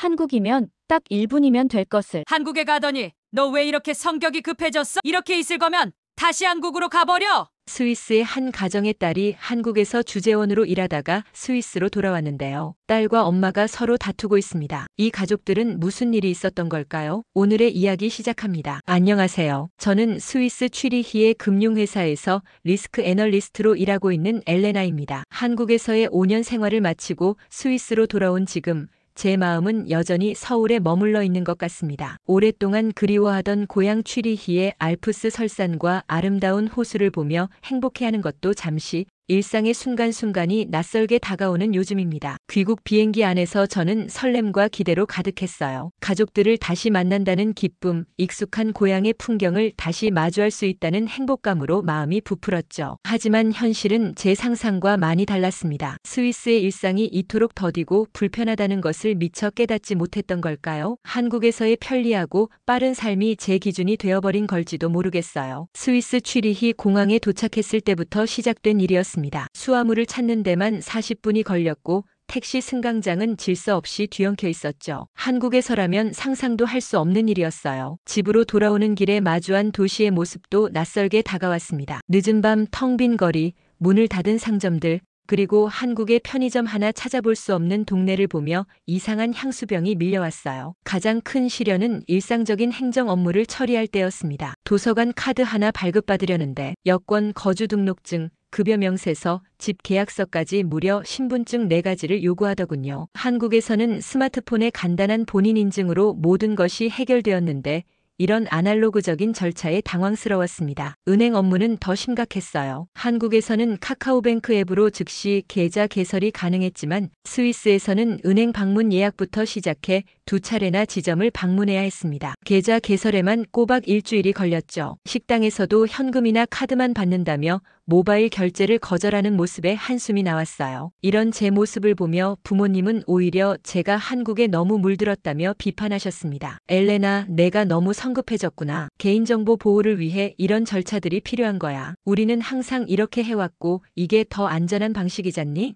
한국이면 딱 1분이면 될 것을. 한국에 가더니 너 왜 이렇게 성격이 급해졌어? 이렇게 있을 거면 다시 한국으로 가버려. 스위스의 한 가정의 딸이 한국에서 주재원으로 일하다가 스위스로 돌아왔는데요. 딸과 엄마가 서로 다투고 있습니다. 이 가족들은 무슨 일이 있었던 걸까요? 오늘의 이야기 시작합니다. 안녕하세요. 저는 스위스 취리히의 금융회사에서 리스크 애널리스트로 일하고 있는 엘레나입니다. 한국에서의 5년 생활을 마치고 스위스로 돌아온 지금 제 마음은 여전히 서울에 머물러 있는 것 같습니다. 오랫동안 그리워하던 고향 취리히의 알프스 설산과 아름다운 호수를 보며 행복해하는 것도 잠시 일상의 순간순간이 낯설게 다가오는 요즘입니다. 귀국 비행기 안에서 저는 설렘과 기대로 가득했어요. 가족들을 다시 만난다는 기쁨, 익숙한 고향의 풍경을 다시 마주할 수 있다는 행복감으로 마음이 부풀었죠. 하지만 현실은 제 상상과 많이 달랐습니다. 스위스의 일상이 이토록 더디고 불편하다는 것을 미처 깨닫지 못했던 걸까요? 한국에서의 편리하고 빠른 삶이 제 기준이 되어버린 걸지도 모르겠어요. 스위스 취리히 공항에 도착했을 때부터 시작된 일이었습니다. 수화물을 찾는 데만 40분이 걸렸고 택시 승강장은 질서 없이 뒤엉켜 있었죠. 한국에서라면 상상도 할 수 없는 일이었어요. 집으로 돌아오는 길에 마주한 도시의 모습도 낯설게 다가왔습니다. 늦은 밤 텅 빈 거리, 문을 닫은 상점들, 그리고 한국의 편의점 하나 찾아볼 수 없는 동네를 보며 이상한 향수병이 밀려왔어요. 가장 큰 시련은 일상적인 행정 업무를 처리할 때였습니다. 도서관 카드 하나 발급받으려는데 여권, 거주 등록증, 급여 명세서, 집 계약서까지 무려 신분증 4가지를 요구하더군요. 한국에서는 스마트폰의 간단한 본인 인증으로 모든 것이 해결되었는데 이런 아날로그적인 절차에 당황스러웠습니다. 은행 업무는 더 심각했어요. 한국에서는 카카오뱅크 앱으로 즉시 계좌 개설이 가능했지만 스위스에서는 은행 방문 예약부터 시작해 2차례나 지점을 방문해야 했습니다. 계좌 개설에만 꼬박 일주일이 걸렸죠. 식당에서도 현금이나 카드만 받는다며 모바일 결제를 거절하는 모습에 한숨이 나왔어요. 이런 제 모습을 보며 부모님은 오히려 제가 한국에 너무 물들었다며 비판하셨습니다. 엘레나, 내가 너무 성급해졌구나. 개인정보 보호를 위해 이런 절차들이 필요한 거야. 우리는 항상 이렇게 해왔고 이게 더 안전한 방식이잖니?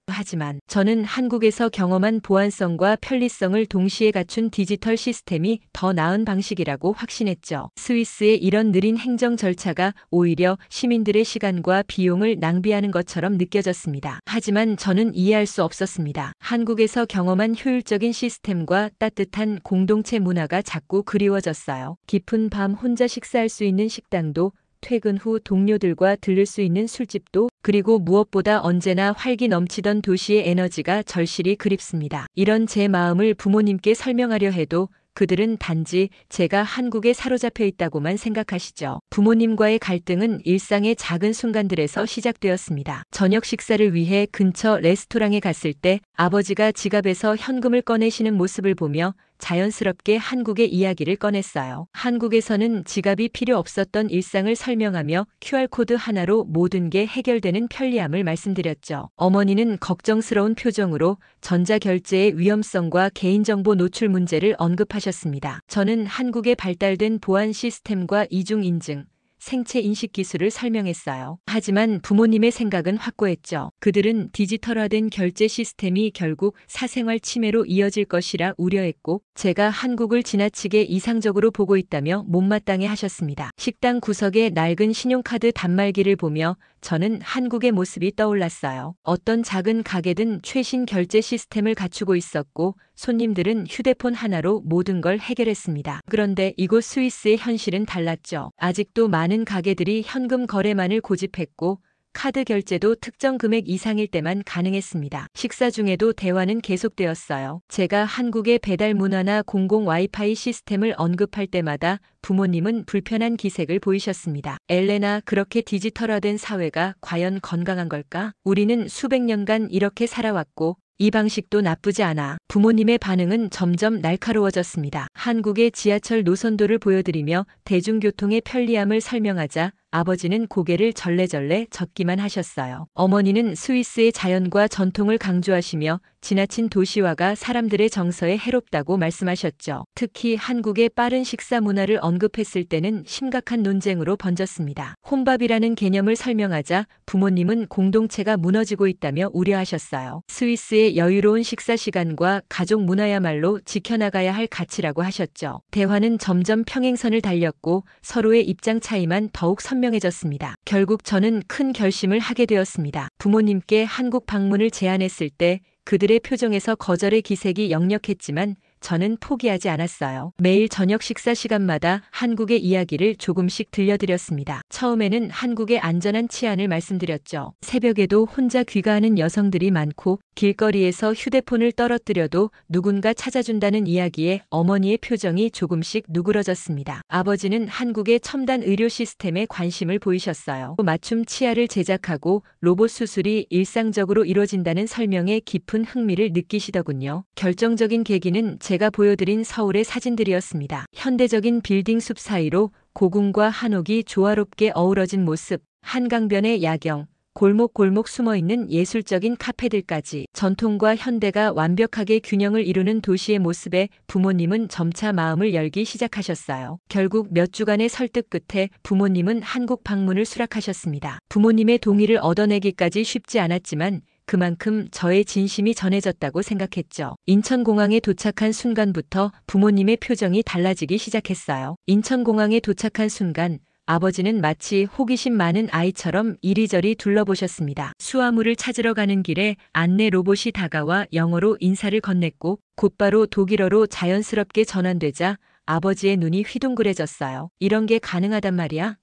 하지만 저는 한국에서 경험한 보안성과 편리성을 동시에 갖춘 디지털 시스템이 더 나은 방식이라고 확신했죠. 스위스의 이런 느린 행정 절차가 오히려 시민들의 시간과 비용을 낭비하는 것처럼 느껴졌습니다. 하지만 저는 이해할 수 없었습니다. 한국에서 경험한 효율적인 시스템과 따뜻한 공동체 문화가 자꾸 그리워졌어요. 깊은 밤 혼자 식사할 수 있는 식당도, 퇴근 후 동료들과 들를 수 있는 술집도, 그리고 무엇보다 언제나 활기 넘치던 도시의 에너지가 절실히 그립습니다. 이런 제 마음을 부모님께 설명하려 해도 그들은 단지 제가 한국에 사로잡혀 있다고만 생각하시죠. 부모님과의 갈등은 일상의 작은 순간들에서 시작되었습니다. 저녁 식사를 위해 근처 레스토랑에 갔을 때 아버지가 지갑에서 현금을 꺼내시는 모습을 보며 자연스럽게 한국의 이야기를 꺼냈어요. 한국에서는 지갑이 필요 없었던 일상을 설명하며 QR코드 하나로 모든 게 해결되는 편리함을 말씀드렸죠. 어머니는 걱정스러운 표정으로 전자결제의 위험성과 개인정보 노출 문제를 언급하셨습니다. 저는 한국에 발달된 보안 시스템과 이중인증, 생체 인식 기술을 설명했어요. 하지만 부모님의 생각은 확고했죠. 그들은 디지털화된 결제 시스템이 결국 사생활 침해로 이어질 것이라 우려했고 제가 한국을 지나치게 이상적으로 보고 있다며 못마땅해 하셨습니다. 식당 구석의 낡은 신용카드 단말기를 보며 저는 한국의 모습이 떠올랐어요. 어떤 작은 가게든 최신 결제 시스템을 갖추고 있었고 손님들은 휴대폰 하나로 모든 걸 해결했습니다. 그런데 이곳 스위스의 현실은 달랐죠. 아직도 많은 가게들이 현금 거래만을 고집했고 카드 결제도 특정 금액 이상일 때만 가능했습니다. 식사 중에도 대화는 계속되었어요. 제가 한국의 배달 문화나 공공 와이파이 시스템을 언급할 때마다 부모님은 불편한 기색을 보이셨습니다. 엘레나, 그렇게 디지털화된 사회가 과연 건강한 걸까? 우리는 수백 년간 이렇게 살아왔고 이 방식도 나쁘지 않아. 부모님의 반응은 점점 날카로워졌습니다. 한국의 지하철 노선도를 보여드리며 대중교통의 편리함을 설명하자 아버지는 고개를 절레절레 젓기만 하셨어요. 어머니는 스위스의 자연과 전통을 강조하시며 지나친 도시화가 사람들의 정서에 해롭다고 말씀하셨죠. 특히 한국의 빠른 식사 문화를 언급했을 때는 심각한 논쟁으로 번졌습니다. 혼밥이라는 개념을 설명하자 부모님은 공동체가 무너지고 있다며 우려하셨어요. 스위스의 여유로운 식사 시간과 가족 문화야말로 지켜나가야 할 가치라고 하셨죠. 대화는 점점 평행선을 달렸고 서로의 입장 차이만 더욱 선명해졌습니다. 결국 저는 큰 결심을 하게 되었습니다. 부모님께 한국 방문을 제안했을 때 그들의 표정에서 거절의 기색이 역력했지만 저는 포기하지 않았어요. 매일 저녁 식사 시간마다 한국의 이야기를 조금씩 들려드렸습니다. 처음에는 한국의 안전한 치안을 말씀드렸죠. 새벽에도 혼자 귀가하는 여성들이 많고 길거리에서 휴대폰을 떨어뜨려도 누군가 찾아준다는 이야기에 어머니의 표정이 조금씩 누그러졌습니다. 아버지는 한국의 첨단 의료 시스템에 관심을 보이셨어요. 맞춤 치아를 제작하고 로봇 수술이 일상적으로 이루어진다는 설명에 깊은 흥미를 느끼시더군요. 결정적인 계기는 제가 보여드린 서울의 사진들이었습니다. 현대적인 빌딩 숲 사이로 고궁과 한옥이 조화롭게 어우러진 모습, 한강변의 야경, 골목골목 숨어있는 예술적인 카페들까지 전통과 현대가 완벽하게 균형을 이루는 도시의 모습에 부모님은 점차 마음을 열기 시작하셨어요. 결국 몇 주간의 설득 끝에 부모님은 한국 방문을 수락하셨습니다. 부모님의 동의를 얻어내기까지 쉽지 않았지만 그만큼 저의 진심이 전해졌다고 생각했죠. 인천공항에 도착한 순간부터 부모님의 표정이 달라지기 시작했어요. 인천공항에 도착한 순간 아버지는 마치 호기심 많은 아이처럼 이리저리 둘러보셨습니다. 수화물을 찾으러 가는 길에 안내 로봇이 다가와 영어로 인사를 건넸고 곧바로 독일어로 자연스럽게 전환되자 아버지의 눈이 휘둥그레졌어요. 이런 게 가능하단 말이야?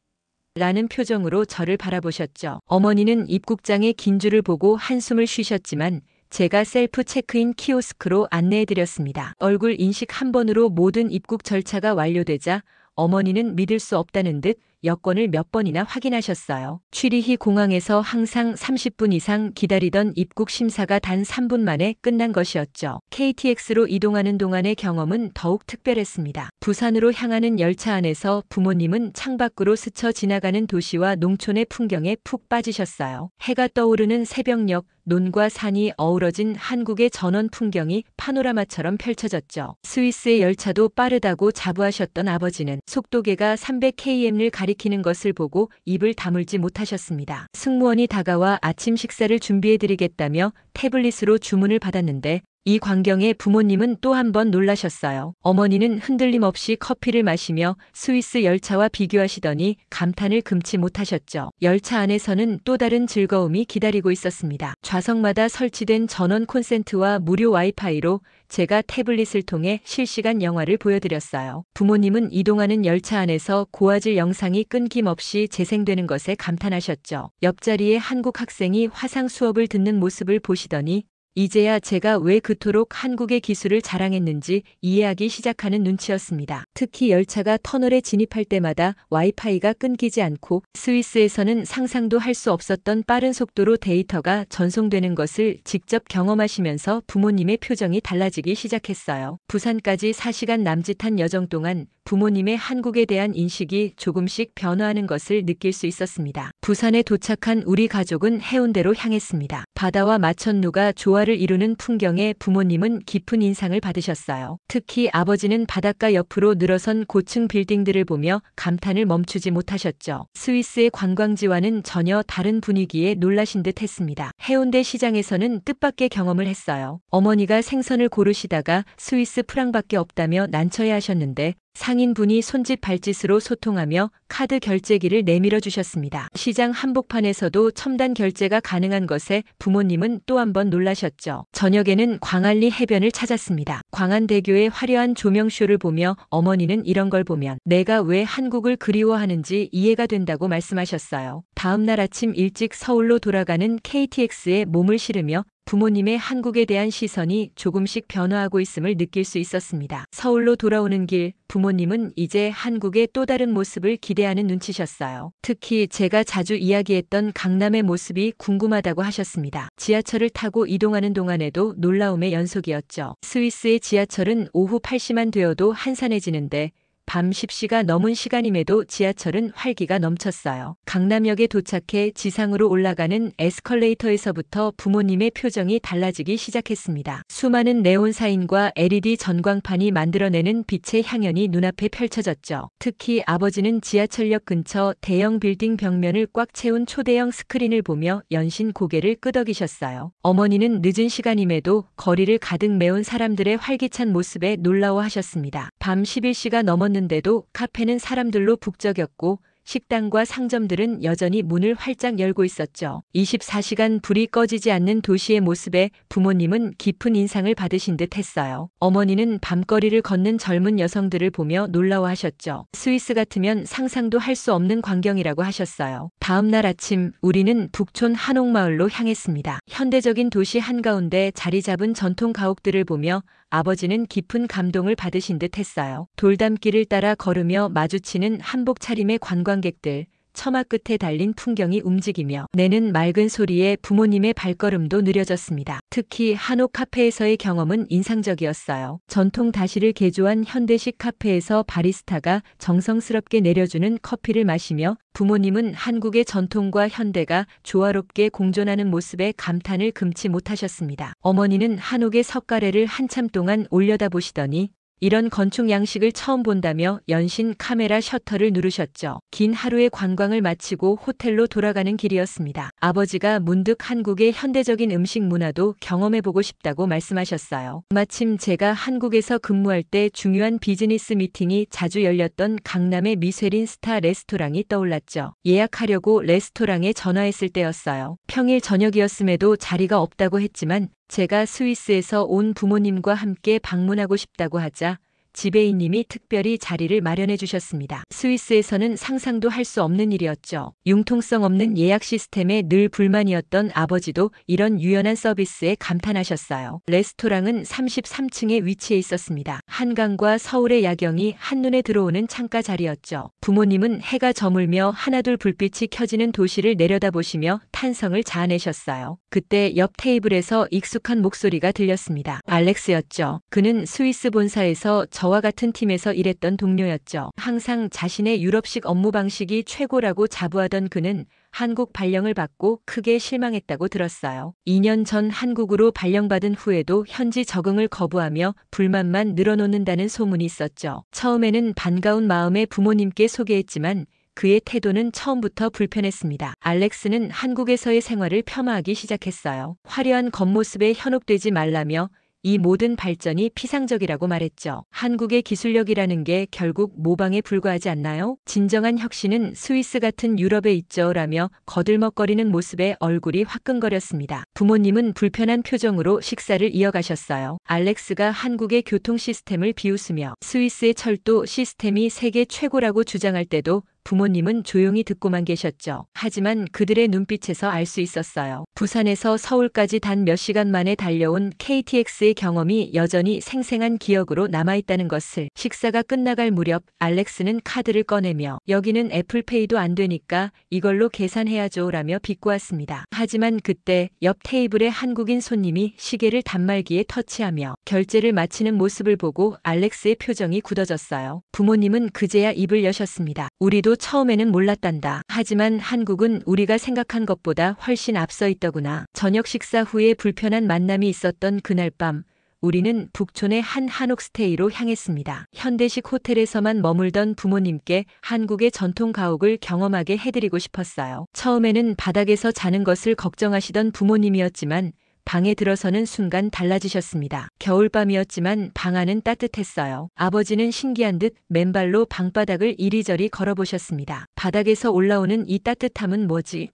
라는 표정으로 저를 바라보셨죠. 어머니는 입국장의 긴 줄을 보고 한숨을 쉬셨지만 제가 셀프 체크인 키오스크로 안내해드렸습니다. 얼굴 인식 한 번으로 모든 입국 절차가 완료되자 어머니는 믿을 수 없다는 듯 여권을 몇 번이나 확인하셨어요. 취리히 공항에서 항상 30분 이상 기다리던 입국 심사가 단 3분 만에 끝난 것이었죠. KTX로 이동하는 동안의 경험은 더욱 특별했습니다. 부산으로 향하는 열차 안에서 부모님은 창밖으로 스쳐 지나가는 도시와 농촌의 풍경에 푹 빠지셨어요. 해가 떠오르는 새벽녘, 논과 산이 어우러진 한국의 전원 풍경이 파노라마처럼 펼쳐졌죠. 스위스의 열차도 빠르다고 자부하셨던 아버지는 속도계가 300km를 가리키는 것을 보고 입을 다물지 못하셨습니다. 승무원이 다가와 아침 식사를 준비해드리겠다며 태블릿으로 주문을 받았는데 이 광경에 부모님은 또 한 번 놀라셨어요. 어머니는 흔들림 없이 커피를 마시며 스위스 열차와 비교하시더니 감탄을 금치 못하셨죠. 열차 안에서는 또 다른 즐거움이 기다리고 있었습니다. 좌석마다 설치된 전원 콘센트와 무료 와이파이로 제가 태블릿을 통해 실시간 영화를 보여드렸어요. 부모님은 이동하는 열차 안에서 고화질 영상이 끊김없이 재생되는 것에 감탄하셨죠. 옆자리에 한국 학생이 화상 수업을 듣는 모습을 보시더니 이제야 제가 왜 그토록 한국의 기술을 자랑했는지 이해하기 시작하는 눈치였습니다. 특히 열차가 터널에 진입할 때마다 와이파이가 끊기지 않고 스위스에서는 상상도 할 수 없었던 빠른 속도로 데이터가 전송되는 것을 직접 경험하시면서 부모님의 표정이 달라지기 시작했어요. 부산까지 4시간 남짓한 여정 동안 부모님의 한국에 대한 인식이 조금씩 변화하는 것을 느낄 수 있었습니다. 부산에 도착한 우리 가족은 해운대로 향했습니다. 바다와 마천루가 조화를 이루는 풍경에 부모님은 깊은 인상을 받으셨어요. 특히 아버지는 바닷가 옆으로 늘어선 고층 빌딩들을 보며 감탄을 멈추지 못하셨죠. 스위스의 관광지와는 전혀 다른 분위기에 놀라신 듯 했습니다. 해운대 시장에서는 뜻밖의 경험을 했어요. 어머니가 생선을 고르시다가 스위스 프랑밖에 없다며 난처해 하셨는데 상인분이 손짓 발짓으로 소통하며 카드 결제기를 내밀어 주셨습니다. 시장 한복판에서도 첨단 결제가 가능한 것에 부모님은 또 한 번 놀라셨죠. 저녁에는 광안리 해변을 찾았습니다. 광안대교의 화려한 조명쇼를 보며 어머니는 이런 걸 보면 내가 왜 한국을 그리워하는지 이해가 된다고 말씀하셨어요. 다음 날 아침 일찍 서울로 돌아가는 KTX에 몸을 실으며 부모님의 한국에 대한 시선이 조금씩 변화하고 있음을 느낄 수 있었습니다. 서울로 돌아오는 길, 부모님은 이제 한국의 또 다른 모습을 기대하는 눈치셨어요. 특히 제가 자주 이야기했던 강남의 모습이 궁금하다고 하셨습니다. 지하철을 타고 이동하는 동안에도 놀라움의 연속이었죠. 스위스의 지하철은 오후 8시만 되어도 한산해지는데 밤 10시가 넘은 시간임에도 지하철은 활기가 넘쳤어요. 강남역에 도착해 지상으로 올라가는 에스컬레이터에서부터 부모님의 표정이 달라지기 시작했습니다. 수많은 네온 사인과 LED 전광판이 만들어내는 빛의 향연이 눈앞에 펼쳐졌죠. 특히 아버지는 지하철역 근처 대형 빌딩 벽면을 꽉 채운 초대형 스크린을 보며 연신 고개를 끄덕이셨어요. 어머니는 늦은 시간임에도 거리를 가득 메운 사람들의 활기찬 모습에 놀라워하셨습니다. 밤 11시가 넘었는데도 카페는 사람들로 북적였고 식당과 상점들은 여전히 문을 활짝 열고 있었죠. 24시간 불이 꺼지지 않는 도시의 모습에 부모님은 깊은 인상을 받으신 듯 했어요. 어머니는 밤거리를 걷는 젊은 여성들을 보며 놀라워하셨죠. 스위스 같으면 상상도 할 수 없는 광경이라고 하셨어요. 다음 날 아침 우리는 북촌 한옥마을로 향했습니다. 현대적인 도시 한가운데 자리 잡은 전통 가옥들을 보며 아버지는 깊은 감동을 받으신 듯 했어요. 돌담길을 따라 걸으며 마주치는 한복 차림의 관광객들, 처마 끝에 달린 풍경이 움직이며 내는 맑은 소리에 부모님의 발걸음도 느려졌습니다. 특히 한옥 카페에서의 경험은 인상적이었어요. 전통 다시를 개조한 현대식 카페에서 바리스타가 정성스럽게 내려주는 커피를 마시며 부모님은 한국의 전통과 현대가 조화롭게 공존하는 모습에 감탄을 금치 못하셨습니다. 어머니는 한옥의 석가래를 한참 동안 올려다보시더니 이런 건축 양식을 처음 본다며 연신 카메라 셔터를 누르셨죠. 긴 하루의 관광을 마치고 호텔로 돌아가는 길이었습니다. 아버지가 문득 한국의 현대적인 음식 문화도 경험해보고 싶다고 말씀하셨어요. 마침 제가 한국에서 근무할 때 중요한 비즈니스 미팅이 자주 열렸던 강남의 미쉐린 스타 레스토랑이 떠올랐죠. 예약하려고 레스토랑에 전화했을 때였어요. 평일 저녁이었음에도 자리가 없다고 했지만 제가 스위스에서 온 부모님과 함께 방문하고 싶다고 하자 지배인님이 특별히 자리를 마련해 주셨습니다. 스위스에서는 상상도 할 수 없는 일이었죠. 융통성 없는 예약 시스템에 늘 불만이었던 아버지도 이런 유연한 서비스에 감탄하셨어요. 레스토랑은 33층에 위치해 있었습니다. 한강과 서울의 야경이 한눈에 들어오는 창가 자리였죠. 부모님은 해가 저물며 하나둘 불빛이 켜지는 도시를 내려다보시며 탄성을 자아내셨어요. 그때 옆 테이블에서 익숙한 목소리가 들렸습니다. 알렉스였죠. 그는 스위스 본사에서 저와 같은 팀에서 일했던 동료였죠. 항상 자신의 유럽식 업무 방식이 최고라고 자부하던 그는 한국 발령을 받고 크게 실망했다고 들었어요. 2년 전 한국으로 발령받은 후에도 현지 적응을 거부하며 불만만 늘어놓는다는 소문이 있었죠. 처음에는 반가운 마음에 부모님께 소개했지만 그의 태도는 처음부터 불편했습니다. 알렉스는 한국에서의 생활을 폄하하기 시작했어요. 화려한 겉모습에 현혹되지 말라며 이 모든 발전이 피상적이라고 말했죠. 한국의 기술력이라는 게 결국 모방에 불과하지 않나요? 진정한 혁신은 스위스 같은 유럽에 있죠. 라며 거들먹거리는 모습에 얼굴이 화끈거렸습니다. 부모님은 불편한 표정으로 식사를 이어가셨어요. 알렉스가 한국의 교통 시스템을 비웃으며 스위스의 철도 시스템이 세계 최고라고 주장할 때도 부모님은 조용히 듣고만 계셨죠. 하지만 그들의 눈빛에서 알 수 있었어요. 부산에서 서울까지 단 몇 시간 만에 달려온 KTX의 경험이 여전히 생생한 기억으로 남아있다는 것을. 식사가 끝나갈 무렵 알렉스는 카드를 꺼내며 여기는 애플페이도 안 되니까 이걸로 계산해야죠 라며 비꼬았습니다. 하지만 그때 옆 테이블의 한국인 손님이 시계를 단말기에 터치하며 결제를 마치는 모습을 보고 알렉스의 표정이 굳어졌어요. 부모님은 그제야 입을 여셨습니다. 우리도 처음에는 몰랐단다. 하지만 한국은 우리가 생각한 것보다 훨씬 앞서 있더구나. 저녁 식사 후에 불편한 만남이 있었던 그날 밤 우리는 북촌의 한 한옥 스테이로 향했습니다. 현대식 호텔에서만 머물던 부모님께 한국의 전통 가옥을 경험하게 해드리고 싶었어요. 처음에는 바닥에서 자는 것을 걱정하시던 부모님이었지만 방에 들어서는 순간 달라지셨습니다. 겨울밤이었지만 방 안은 따뜻했어요. 아버지는 신기한 듯 맨발로 방바닥을 이리저리 걸어보셨습니다. 바닥에서 올라오는 이 따뜻함은 뭐지?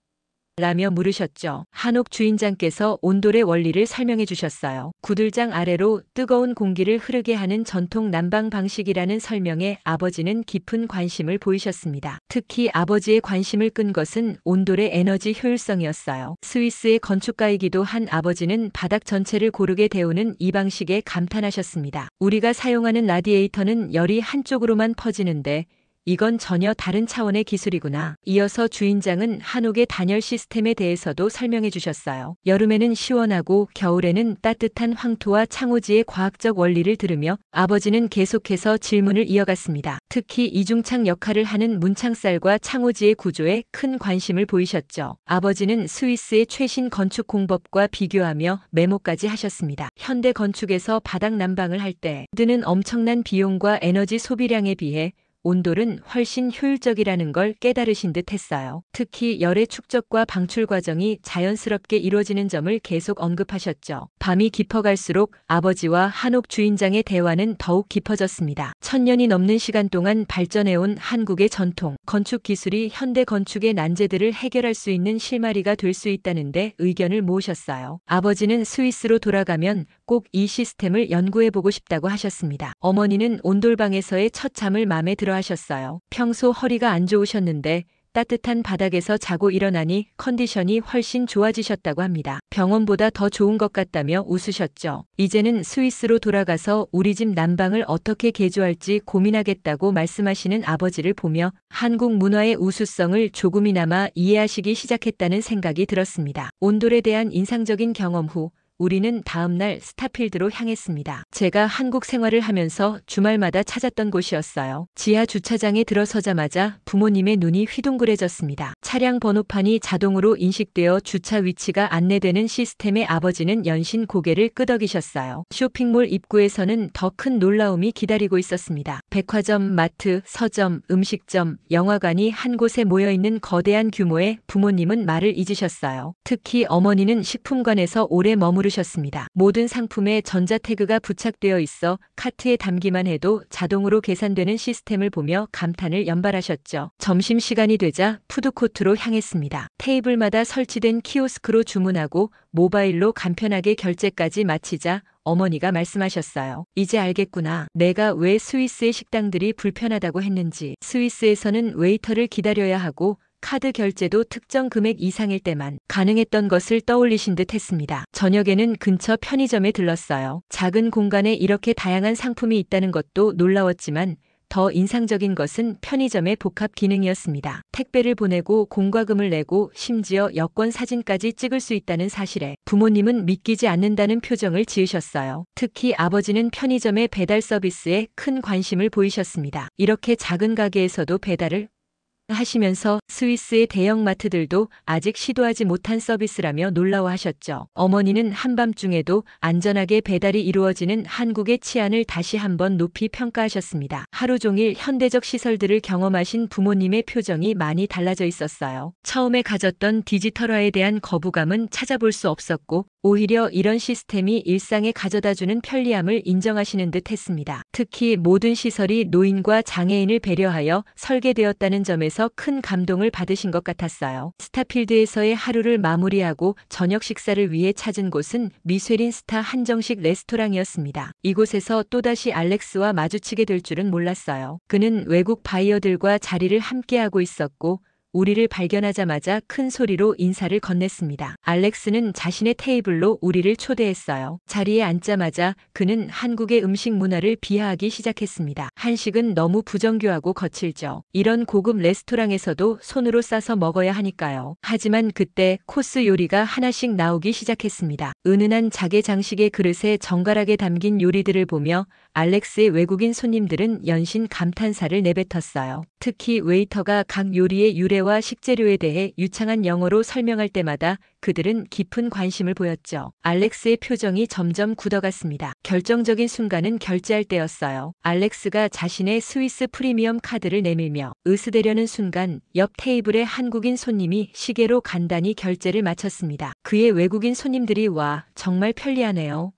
라며 물으셨죠. 한옥 주인장께서 온돌의 원리를 설명해 주셨어요. 구들장 아래로 뜨거운 공기를 흐르게 하는 전통 난방 방식이라는 설명에 아버지는 깊은 관심을 보이셨습니다. 특히 아버지의 관심을 끈 것은 온돌의 에너지 효율성이었어요. 스위스의 건축가이기도 한 아버지는 바닥 전체를 고르게 데우는 이 방식에 감탄하셨습니다. 우리가 사용하는 라디에이터는 열이 한쪽으로만 퍼지는데 이건 전혀 다른 차원의 기술이구나. 이어서 주인장은 한옥의 단열 시스템에 대해서도 설명해 주셨어요. 여름에는 시원하고 겨울에는 따뜻한 황토와 창호지의 과학적 원리를 들으며 아버지는 계속해서 질문을 이어갔습니다. 특히 이중창 역할을 하는 문창살과 창호지의 구조에 큰 관심을 보이셨죠. 아버지는 스위스의 최신 건축 공법과 비교하며 메모까지 하셨습니다. 현대 건축에서 바닥 난방을 할 때 드는 엄청난 비용과 에너지 소비량에 비해 온돌은 훨씬 효율적이라는 걸 깨달으신 듯 했어요. 특히 열의 축적과 방출 과정이 자연스럽게 이루어지는 점을 계속 언급하셨죠. 밤이 깊어갈수록 아버지와 한옥 주인장의 대화는 더욱 깊어졌습니다. 1000년이 넘는 시간 동안 발전해온 한국의 전통, 건축 기술이 현대 건축의 난제들을 해결할 수 있는 실마리가 될 수 있다는데 의견을 모으셨어요. 아버지는 스위스로 돌아가면 꼭 이 시스템을 연구해보고 싶다고 하셨습니다. 어머니는 온돌방에서의 첫 잠을 마음에 들어 하셨어요. 평소 허리가 안 좋으셨는데 따뜻한 바닥에서 자고 일어나니 컨디션이 훨씬 좋아지셨다고 합니다. 병원보다 더 좋은 것 같다며 웃으셨죠. 이제는 스위스로 돌아가서 우리 집 난방을 어떻게 개조할지 고민하겠다고 말씀하시는 아버지를 보며 한국 문화의 우수성을 조금이나마 이해하시기 시작했다는 생각이 들었습니다. 온돌에 대한 인상적인 경험 후 우리는 다음날 스타필드로 향했습니다. 제가 한국 생활을 하면서 주말마다 찾았던 곳이었어요. 지하 주차장에 들어서자마자 부모님의 눈이 휘둥그레졌습니다. 차량 번호판이 자동으로 인식되어 주차 위치가 안내되는 시스템에 아버지는 연신 고개를 끄덕이셨어요. 쇼핑몰 입구에서는 더 큰 놀라움이 기다리고 있었습니다. 백화점, 마트, 서점, 음식점, 영화관이 한 곳에 모여있는 거대한 규모에 부모님은 말을 잊으셨어요. 특히 어머니는 식품관에서 오래 머무르셨습니다. 모든 상품에 전자태그가 부착되어 있어 카트에 담기만 해도 자동으로 계산되는 시스템을 보며 감탄을 연발하셨죠. 점심시간이 되자 푸드코트로 향했습니다. 테이블마다 설치된 키오스크로 주문하고 모바일로 간편하게 결제까지 마치자 어머니가 말씀하셨어요. 이제 알겠구나. 내가 왜 스위스의 식당들이 불편하다고 했는지. 스위스에서는 웨이터를 기다려야 하고 카드 결제도 특정 금액 이상일 때만 가능했던 것을 떠올리신 듯 했습니다. 저녁에는 근처 편의점에 들렀어요. 작은 공간에 이렇게 다양한 상품이 있다는 것도 놀라웠지만 더 인상적인 것은 편의점의 복합 기능이었습니다. 택배를 보내고 공과금을 내고 심지어 여권 사진까지 찍을 수 있다는 사실에 부모님은 믿기지 않는다는 표정을 지으셨어요. 특히 아버지는 편의점의 배달 서비스에 큰 관심을 보이셨습니다. 이렇게 작은 가게에서도 배달을 하시면서 스위스의 대형마트들도 아직 시도하지 못한 서비스라며 놀라워하셨죠. 어머니는 한밤중에도 안전하게 배달이 이루어지는 한국의 치안을 다시 한번 높이 평가하셨습니다. 하루 종일 현대적 시설들을 경험하신 부모님의 표정이 많이 달라져 있었어요. 처음에 가졌던 디지털화에 대한 거부감은 찾아볼 수 없었고 오히려 이런 시스템이 일상에 가져다주는 편리함을 인정하시는 듯 했습니다. 특히 모든 시설이 노인과 장애인을 배려하여 설계되었다는 점에서 큰 감동을 받으신 것 같았어요. 스타필드에서의 하루를 마무리하고 저녁 식사를 위해 찾은 곳은 미쉐린 스타 한정식 레스토랑이었습니다. 이곳에서 또다시 알렉스와 마주치게 될 줄은 몰랐어요. 그는 외국 바이어들과 자리를 함께하고 있었고 우리를 발견하자마자 큰 소리로 인사를 건넸습니다. 알렉스는 자신의 테이블로 우리를 초대했어요. 자리에 앉자마자 그는 한국의 음식 문화를 비하하기 시작했습니다. 한식은 너무 부정교하고 거칠죠. 이런 고급 레스토랑에서도 손으로 싸서 먹어야 하니까요. 하지만 그때 코스 요리가 하나씩 나오기 시작했습니다. 은은한 자개 장식의 그릇에 정갈하게 담긴 요리들을 보며 알렉스의 외국인 손님들은 연신 감탄사를 내뱉었어요. 특히 웨이터가 각 요리의 유래와 식재료에 대해 유창한 영어로 설명할 때마다 그들은 깊은 관심을 보였죠. 알렉스의 표정이 점점 굳어갔습니다. 결정적인 순간은 결제할 때였어요. 알렉스가 자신의 스위스 프리미엄 카드를 내밀며 으스대려는 순간 옆 테이블의 한국인 손님이 시계로 간단히 결제를 마쳤습니다. 그의 외국인 손님들이 와 정말 편리하네요.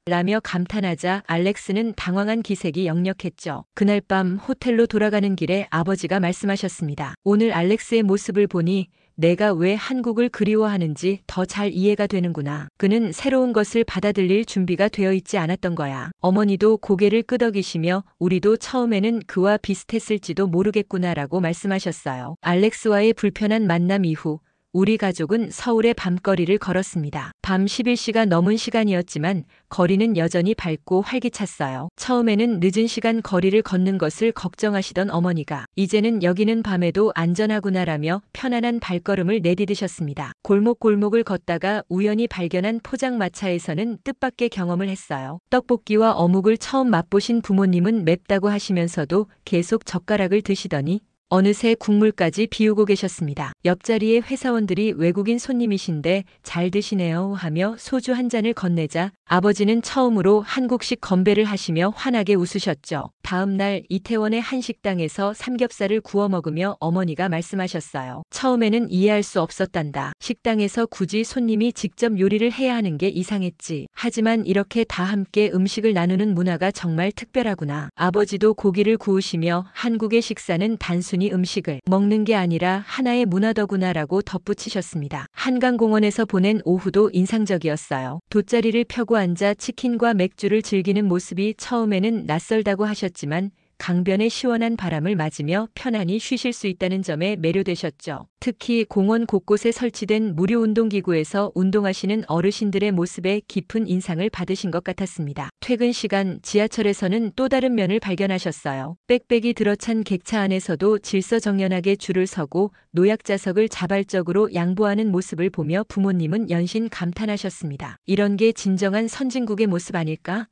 라며 감탄하자 알렉스는 당황한 기색이 역력했죠. 그날 밤 호텔로 돌아가는 길에 아버지가 말씀하셨습니다. 오늘 알렉스의 모습을 보니 내가 왜 한국을 그리워하는지 더 잘 이해가 되는구나. 그는 새로운 것을 받아들일 준비가 되어 있지 않았던 거야. 어머니도 고개를 끄덕이시며 우리도 처음에는 그와 비슷했을지도 모르겠구나라고 말씀하셨어요. 알렉스와의 불편한 만남 이후 우리 가족은 서울의 밤거리를 걸었습니다. 밤 11시가 넘은 시간이었지만 거리는 여전히 밝고 활기찼어요. 처음에는 늦은 시간 거리를 걷는 것을 걱정하시던 어머니가 이제는 여기는 밤에도 안전하구나라며 편안한 발걸음을 내디디셨습니다. 골목골목을 걷다가 우연히 발견한 포장마차에서는 뜻밖의 경험을 했어요. 떡볶이와 어묵을 처음 맛보신 부모님은 맵다고 하시면서도 계속 젓가락을 드시더니 어느새 국물까지 비우고 계셨습니다. 옆자리에 회사원들이 외국인 손님이신데 잘 드시네요 하며 소주 한 잔을 건네자 아버지는 처음으로 한국식 건배를 하시며 환하게 웃으셨죠. 다음 날 이태원의 한 식당에서 삼겹살을 구워 먹으며 어머니가 말씀하셨어요. 처음에는 이해할 수 없었단다. 식당에서 굳이 손님이 직접 요리를 해야 하는 게 이상했지. 하지만 이렇게 다 함께 음식을 나누는 문화가 정말 특별하구나. 아버지도 고기를 구우시며 한국의 식사는 단순히 음식을 먹는 게 아니라 하나의 문화더구나라고 덧붙이셨습니다. 한강공원에서 보낸 오후도 인상적이었어요. 돗자리를 펴고 앉아 치킨과 맥주를 즐기는 모습이 처음에는 낯설다고 하셨지만 강변의 시원한 바람을 맞으며 편안히 쉬실 수 있다는 점에 매료되셨죠. 특히 공원 곳곳에 설치된 무료 운동기구에서 운동하시는 어르신들의 모습에 깊은 인상을 받으신 것 같았습니다. 퇴근 시간 지하철에서는 또 다른 면을 발견하셨어요. 빽빽이 들어찬 객차 안에서도 질서정연하게 줄을 서고 노약자석을 자발적으로 양보하는 모습을 보며 부모님은 연신 감탄하셨습니다. 이런 게 진정한 선진국의 모습 아닐까?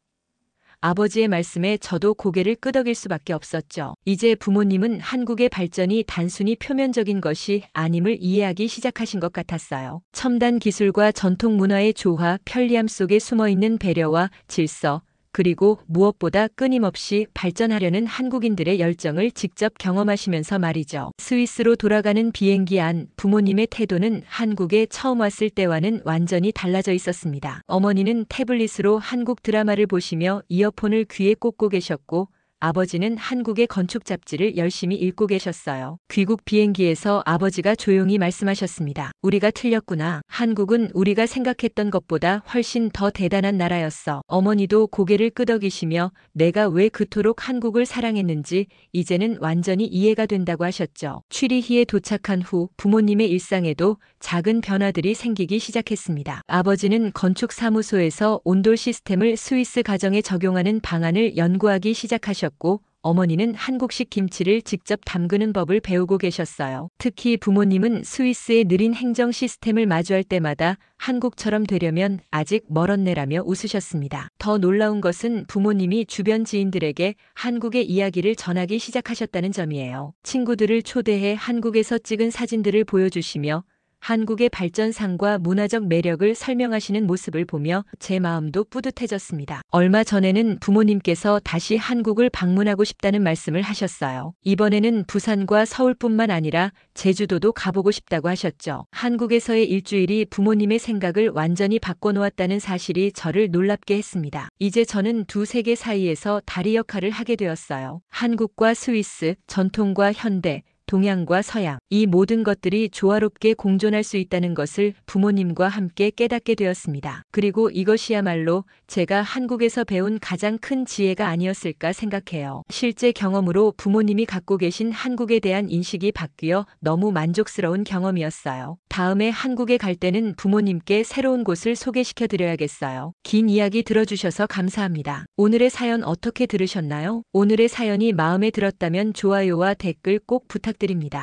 아버지의 말씀에 저도 고개를 끄덕일 수밖에 없었죠. 이제 부모님은 한국의 발전이 단순히 표면적인 것이 아님을 이해하기 시작하신 것 같았어요. 첨단 기술과 전통 문화의 조화, 편리함 속에 숨어있는 배려와 질서, 그리고 무엇보다 끊임없이 발전하려는 한국인들의 열정을 직접 경험하시면서 말이죠. 스위스로 돌아가는 비행기 안 부모님의 태도는 한국에 처음 왔을 때와는 완전히 달라져 있었습니다. 어머니는 태블릿으로 한국 드라마를 보시며 이어폰을 귀에 꽂고 계셨고 아버지는 한국의 건축 잡지를 열심히 읽고 계셨어요. 귀국 비행기에서 아버지가 조용히 말씀하셨습니다. 우리가 틀렸구나. 한국은 우리가 생각했던 것보다 훨씬 더 대단한 나라였어. 어머니도 고개를 끄덕이시며 내가 왜 그토록 한국을 사랑했는지 이제는 완전히 이해가 된다고 하셨죠. 취리히에 도착한 후 부모님의 일상에도 작은 변화들이 생기기 시작했습니다. 아버지는 건축사무소에서 온돌 시스템을 스위스 가정에 적용하는 방안을 연구하기 시작하셨고 어머니는 한국식 김치를 직접 담그는 법을 배우고 계셨어요. 특히 부모님은 스위스의 느린 행정 시스템을 마주할 때마다 한국처럼 되려면 아직 멀었네라며 웃으셨습니다. 더 놀라운 것은 부모님이 주변 지인들에게 한국의 이야기를 전하기 시작하셨다는 점이에요. 친구들을 초대해 한국에서 찍은 사진들을 보여주시며 한국의 발전상과 문화적 매력을 설명하시는 모습을 보며 제 마음도 뿌듯해졌습니다. 얼마 전에는 부모님께서 다시 한국을 방문하고 싶다는 말씀을 하셨어요. 이번에는 부산과 서울뿐만 아니라 제주도도 가보고 싶다고 하셨죠. 한국에서의 일주일이 부모님의 생각을 완전히 바꿔놓았다는 사실이 저를 놀랍게 했습니다. 이제 저는 두 세계 사이에서 다리 역할을 하게 되었어요. 한국과 스위스, 전통과 현대, 동양과 서양, 이 모든 것들이 조화롭게 공존할 수 있다는 것을 부모님과 함께 깨닫게 되었습니다. 그리고 이것이야말로 제가 한국에서 배운 가장 큰 지혜가 아니었을까 생각해요. 실제 경험으로 부모님이 갖고 계신 한국에 대한 인식이 바뀌어 너무 만족스러운 경험이었어요. 다음에 한국에 갈 때는 부모님께 새로운 곳을 소개시켜 드려야겠어요. 긴 이야기 들어주셔서 감사합니다. 오늘의 사연 어떻게 들으셨나요? 오늘의 사연이 마음에 들었다면 좋아요와 댓글 꼭 부탁드립니다.